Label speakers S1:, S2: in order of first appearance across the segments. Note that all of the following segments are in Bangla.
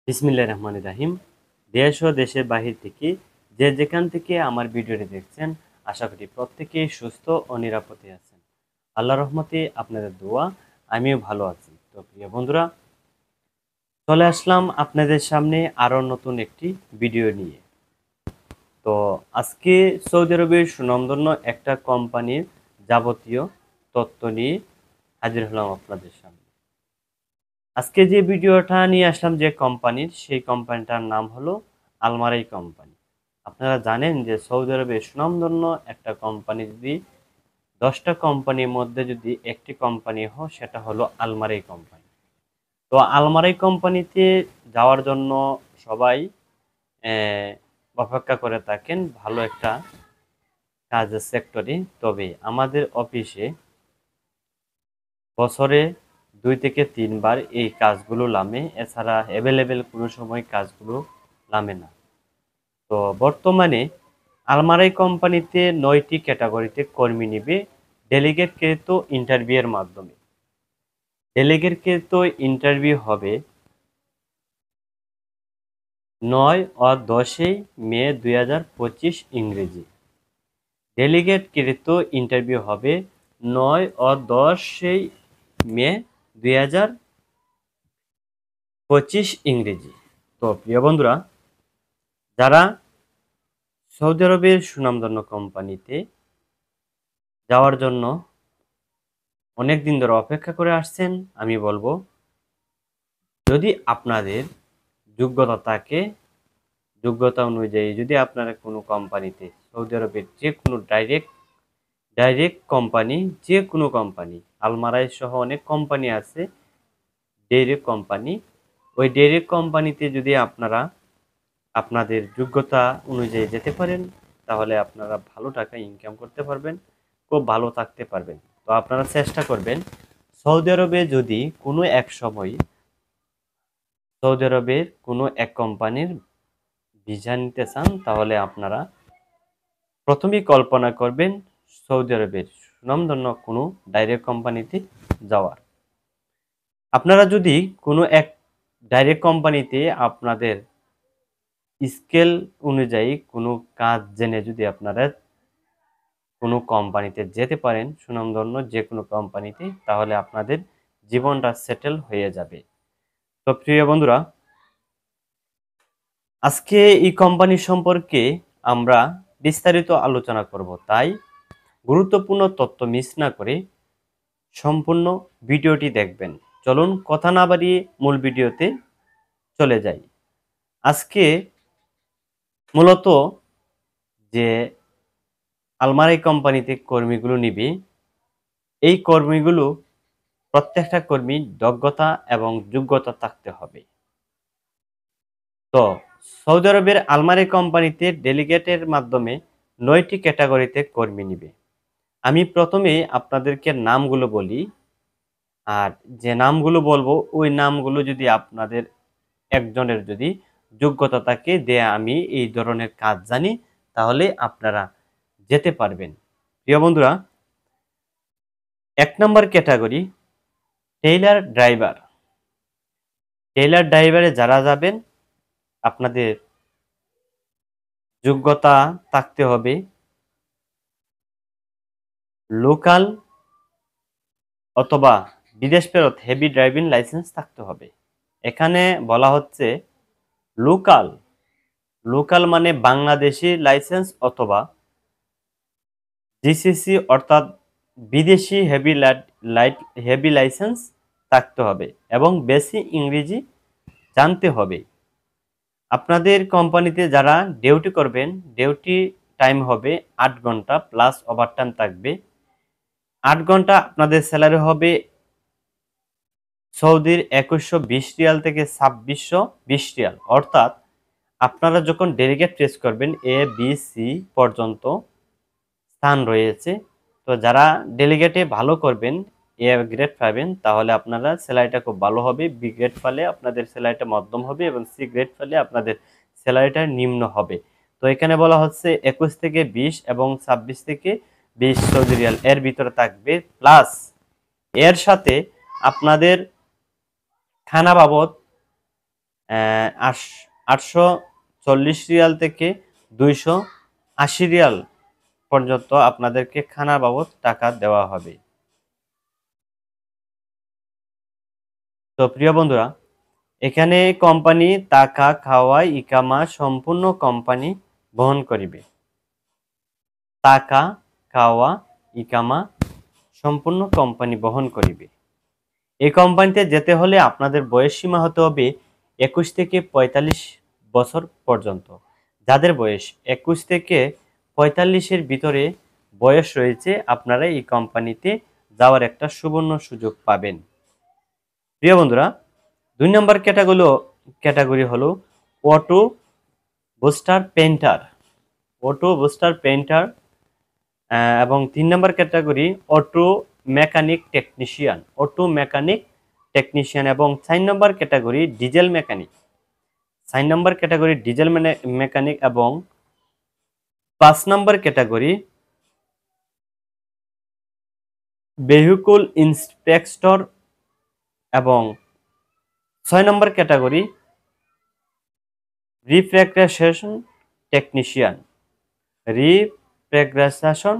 S1: বিসমিল্লাহির রহমানির রহিম। দেশ ও দেশের বাহির থেকে যে যেখান থেকে আমার ভিডিওটি দেখছেন, আশা করি প্রত্যেকেই সুস্থ ও নিরাপদে আছেন। আল্লাহর রহমতে আপনাদের দোয়া আমিও ভালো আছি। তো প্রিয় বন্ধুরা, চলে আসলাম আপনাদের সামনে আরও নতুন একটি ভিডিও নিয়ে। তো আজকে সৌদি আরবের সুনামধন্য একটা কোম্পানির যাবতীয় তথ্য নিয়ে হাজির হলাম আপনাদের সামনে। আজকে যে ভিডিওটা নিয়ে আসলাম যে কোম্পানির, সেই কোম্পানিটার নাম হলো আলমারাই কোম্পানি। আপনারা জানেন যে সৌদি আরবের সুনামধন্য একটা কোম্পানি, যদি 10টা কোম্পানির মধ্যে যদি একটি কোম্পানি হয় সেটা হলো আলমারাই কোম্পানি। তো আলমারাই কোম্পানিতে যাওয়ার জন্য সবাই আহ, অপেক্ষা করে থাকেন ভালো একটা কাজের সেক্টরে। তবে আমাদের অফিসে বছরে 2 থেকে 3 বার এই কাজগুলো নামে, এছাড়া অ্যাভেলেবেল কোনো সময় কাজগুলো নামে না। তো বর্তমানে আলমারাই কোম্পানিতে 9টি ক্যাটাগরিতে কর্মী নিবে ডেলিগেটকৃত ইন্টারভিউয়ের মাধ্যমে। ডেলিগেটকৃত ইন্টারভিউ হবে 9 ও 10 মে 2025 ইংরেজি। ডেলিগেটকৃত ইন্টারভিউ হবে 9 ও 10 মে 2025 ইংরেজি। তো প্রিয় বন্ধুরা, যারা সৌদি আরবের সুনামধন্য কোম্পানিতে যাওয়ার জন্য অনেক দিন ধরে অপেক্ষা করে আসছেন, আমি বলবো, যদি আপনাদের যোগ্যতা থাকে, যোগ্যতা অনুযায়ী যদি আপনারা কোনো কোম্পানিতে, সৌদি আরবের যে কোনো ডাইরেক্ট কোম্পানি, যে কোনো কোম্পানি, আলমারাই সহ অনেক কোম্পানি আছে ডাইরেক্ট কোম্পানি, ওই ডাইরেক্ট কোম্পানিতে যদি আপনারা আপনাদের যোগ্যতা অনুযায়ী যেতে পারেন, তাহলে আপনারা ভালো টাকা ইনকাম করতে পারবেন, খুব ভালো থাকতে পারবেন। তো আপনারা চেষ্টা করবেন, সৌদি আরবে যদি কোনো এক সময় সৌদি আরবের কোনো এক কোম্পানির ভিসা নিতে চান, তাহলে আপনারা প্রথমেই কল্পনা করবেন সৌদি আরবের সুনামধন্য কোনো ডাইরেক্ট কোম্পানিতে যাওয়ার। আপনারা যদি কোনো এক ডাইরেক্ট কোম্পানিতে আপনাদের স্কেল অনুযায়ী কোনো কাজ জেনে যদি আপনারা কোনো কোম্পানিতে যেতে পারেন, সুনামধন্য যে কোনো কোম্পানিতে, তাহলে আপনাদের জীবনটা সেটেল হয়ে যাবে। তো প্রিয় বন্ধুরা, আজকে এই কোম্পানি সম্পর্কে আমরা বিস্তারিত আলোচনা করব, তাই গুরুত্বপূর্ণ তথ্য মিস না করে সম্পূর্ণ ভিডিওটি দেখবেন। চলুন কথা না বাড়িয়ে মূল ভিডিওতে চলে যাই। আজকে মূলত যে আলমারাই কোম্পানিতে কর্মীগুলো নিবে, এই কর্মীগুলো প্রত্যেকটা কর্মী দক্ষতা এবং যোগ্যতা থাকতে হবে। তো সৌদি আরবের আলমারি কোম্পানিতে ডেলিগেটের মাধ্যমে 9টি ক্যাটাগরিতে কর্মী নিবে। আমি প্রথমে আপনাদেরকে নামগুলো বলি, আর যে নামগুলো বলবো ওই নামগুলো যদি আপনাদের একজনের যদি যোগ্যতা থাকে যে আমি এই ধরনের কাজ জানি, তাহলে আপনারা যেতে পারবেন। প্রিয় বন্ধুরা, 1 নম্বর ক্যাটাগরি টেইলার ড্রাইভার। টেইলার ড্রাইভারে যারা যাবেন, আপনাদের যোগ্যতা থাকতে হবে লোকাল অথবা বিদেশ ফেরত হেভি ড্রাইভিং লাইসেন্স থাকতে হবে। এখানে বলা হচ্ছে লোকাল। লোকাল মানে বাংলাদেশি লাইসেন্স অথবা জিসিসি অর্থাৎ বিদেশি হেভি লাইসেন্স থাকতে হবে এবং বেশি ইংরেজি জানতে হবে। আপনাদের কোম্পানিতে যারা ডিউটি করবেন, ডিউটি টাইম হবে 8 ঘন্টা প্লাস ওভারটাইম থাকবে। 8 ঘন্টা আপনাদের স্যালারি হবে সৌদির 2120 রিয়াল থেকে 2620 রিয়াল। অর্থাৎ আপনারা যখন ডেলিগেট প্রেস করবেন, এ বি সি পর্যন্ত স্থান রয়েছে। তো যারা ডেলিগেটে ভালো করবেন, এ গ্রেড পাবেন, তাহলে আপনারা স্যালারিটা খুব ভালো হবে। বি গ্রেড পেলে আপনাদের স্যালারিটা মধ্যম হবে এবং সি গ্রেড পেলে আপনাদের স্যালারিটা নিম্ন হবে। তো এখানে বলা হচ্ছে 21 থেকে 20 এবং 26 থেকে 20 সৌদি রিয়াল এর ভিতরে থাকবে। প্লাস এর সাথে আপনাদের খানা বাবদ 840 রিয়াল থেকে 280 রিয়াল পর্যন্ত আপনাদেরকে খানা বাবদ টাকা দেওয়া হবে। তো প্রিয় বন্ধুরা, এখানে কোম্পানি টাকা খাওয়া ইকামা সম্পূর্ণ কোম্পানি বহন করিবে। টাকা খাওয়া ইকামা সম্পূর্ণ কোম্পানি বহন করিবে। এই কোম্পানিতে যেতে হলে আপনাদের বয়স সীমা হতে হবে 21 থেকে 45 বছর পর্যন্ত। যাদের বয়স 21 থেকে 45-এর ভিতরে বয়স রয়েছে, আপনারা এই কোম্পানিতে যাওয়ার একটা সুবর্ণ সুযোগ পাবেন। প্রিয় বন্ধুরা, 2 নম্বর ক্যাটাগরি হলো auto booster painter. Auto booster painter এবং 3 নম্বর category auto mechanic technician. Auto mechanic technician এবং 4 নম্বর ক্যাটাগরি ডিজেল মেকানিক। 4 নম্বর ক্যাটাগরি ডিজেল মেকানিক এবং 5 নম্বর ক্যাটাগরি ভেহিকল ইন্সপেক্টর এবং 6 নম্বর category refrigeration technician. Refrigeration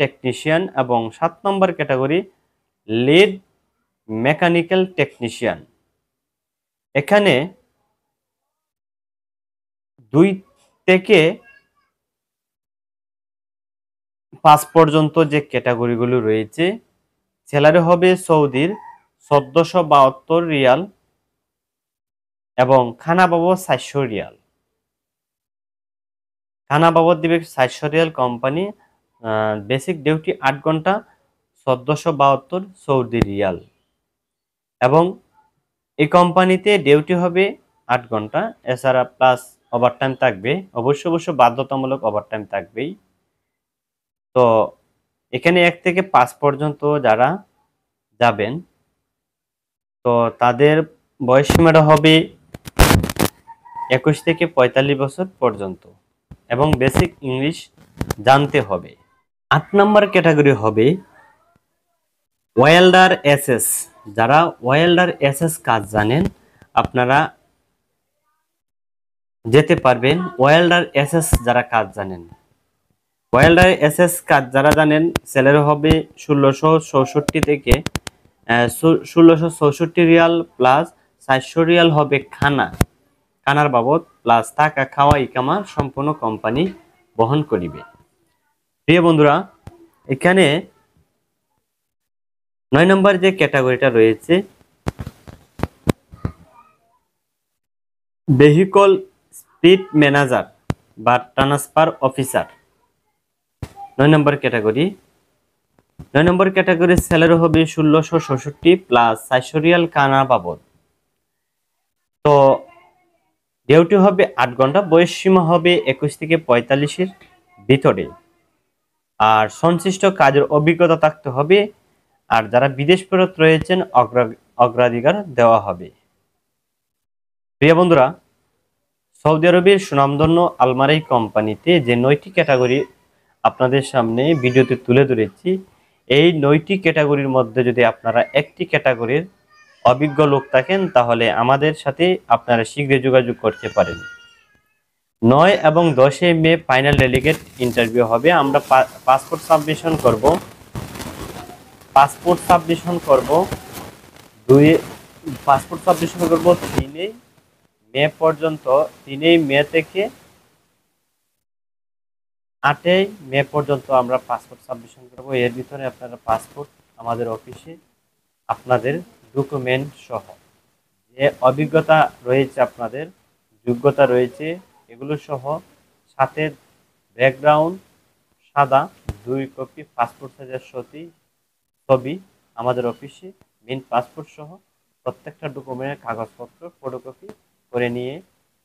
S1: technician এবং 7 নম্বর ক্যাটাগরি লিড মেকানিক্যাল টেকনিশিয়ান। এখানে 2 থেকে 5 পর্যন্ত যে ক্যাটাগরিগুলো রয়েছে, স্যালারি হবে সৌদির 1472 রিয়াল এবং খানা বাবদ 400 রিয়াল। খানা বাবদ দিবে 400 রিয়াল কোম্পানি। বেসিক ডিউটি 8 ঘন্টা, 1472 সৌদি রিয়াল। এবং এই কোম্পানিতে ডিউটি হবে 8 ঘন্টা, এছাড়া প্লাস ওভারটাইম থাকবে। অবশ্য বাধ্যতামূলক ওভারটাইম থাকবেই। তো এখানে 1 থেকে 5 পর্যন্ত যারা যাবেন, তো তাদের বয়স সীমাটা হবে 21 থেকে 45 বছর পর্যন্ত এবং বেসিক ইংলিশ জানতে হবে। 8 নম্বর ক্যাটাগরি হবে ওয়েল্ডার এসএস। যারা ওয়েল্ডার এসএস কাজ জানেন, আপনারা যেতে পারবেন। ওয়েল্ডার এসএস যারা কাজ জানেন, ওয়েল্ডার এসএস কাজ যারা জানেন, স্যালারি হবে 1664 থেকে 1664 রিয়াল প্লাস 400 রিয়াল হবে খানার বাবদ, প্লাস থাকা খাওয়া ইকামা সম্পূর্ণ কোম্পানি বহন করিবে। প্রিয় বন্ধুরা, এখানে 9 নম্বর যে ক্যাটাগরিটা রয়েছে ভেহিকল স্পিড ম্যানেজার বা ট্রান্সফার অফিসার। 9 নম্বর ক্যাটাগরির স্যালারি হবে 1664 প্লাস 400 রিয়াল খানা বাবদ। তো ডিউটি হবে 8 ঘন্টা, বয়স সীমা হবে 21 থেকে 45-এর ভিতরে, আর সংশ্লিষ্ট কাজের অভিজ্ঞতা থাকতে হবে। আর যারা বিদেশ ফেরত রয়েছেন অগ্রাধিকার দেওয়া হবে। প্রিয় বন্ধুরা, সৌদি আরবের সুনামধন্য আলমারাই কোম্পানিতে যে 9টি ক্যাটাগরি আপনাদের সামনে ভিডিওতে তুলে ধরেছি, এই 9টি ক্যাটাগরির মধ্যে যদি আপনারা একটি ক্যাটাগরির অভিজ্ঞ লোক থাকেন, তাহলে আমাদের সাথে আপনারা শীঘ্রই যোগাযোগ করতে পারেন। 9 এবং 10 মে ফাইনাল ডেলিগেট ইন্টারভিউ হবে। আমরা পাসপোর্ট সাবমিশন করব 3 মে পর্যন্ত। 3 মে থেকে 8 মে পর্যন্ত আমরা পাসপোর্ট সাবমিশন করব। এর ভিতরে আপনারা পাসপোর্ট আমাদের অফিসে আপনাদের ডকুমেন্ট সহ যে অভিজ্ঞতা রয়েছে, আপনাদের যোগ্যতা রয়েছে, এগুলো সহ সাথে ব্যাকগ্রাউন্ড সাদা 2 কপি পাসপোর্ট সাইজের ছবি আমাদের অফিসে মেন পাসপোর্ট সহ প্রত্যেকটা ডকুমেন্টের কাগজপত্র ফটোকপি করে নিয়ে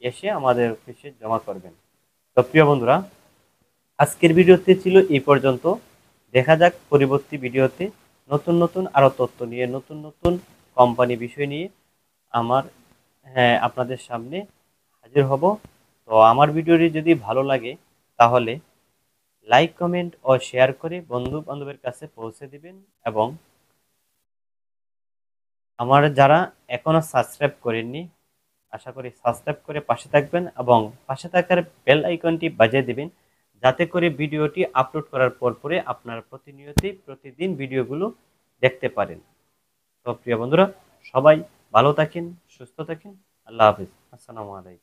S1: এসে আমাদের অফিসে জমা করবেন। তো প্রিয় বন্ধুরা, আজকের ভিডিওতে ছিল এই পর্যন্ত। দেখা যাক পরবর্তী ভিডিওতে নতুন আরো তথ্য নিয়ে, নতুন কোম্পানি বিষয় নিয়ে আপনাদের সামনে হাজির হব। তো আমার ভিডিওটি যদি ভালো লাগে তাহলে লাইক, কমেন্ট ও শেয়ার করে বন্ধু বান্ধবের কাছে পৌঁছে দিবেন। এবং আমার যারা এখনো সাবস্ক্রাইব করেননি, আশা করি সাবস্ক্রাইব করে পাশে থাকবেন এবং পাশে থাকার বেল আইকনটি বাজিয়ে দিবেন, যাতে করে ভিডিওটি আপলোড করার পরে আপনারা প্রতিদিন ভিডিওগুলো দেখতে পারেন। তো প্রিয় বন্ধুরা, সবাই ভালো থাকেন, সুস্থ থাকেন। আল্লাহ হাফেজ। আসসালামু আলাইকুম।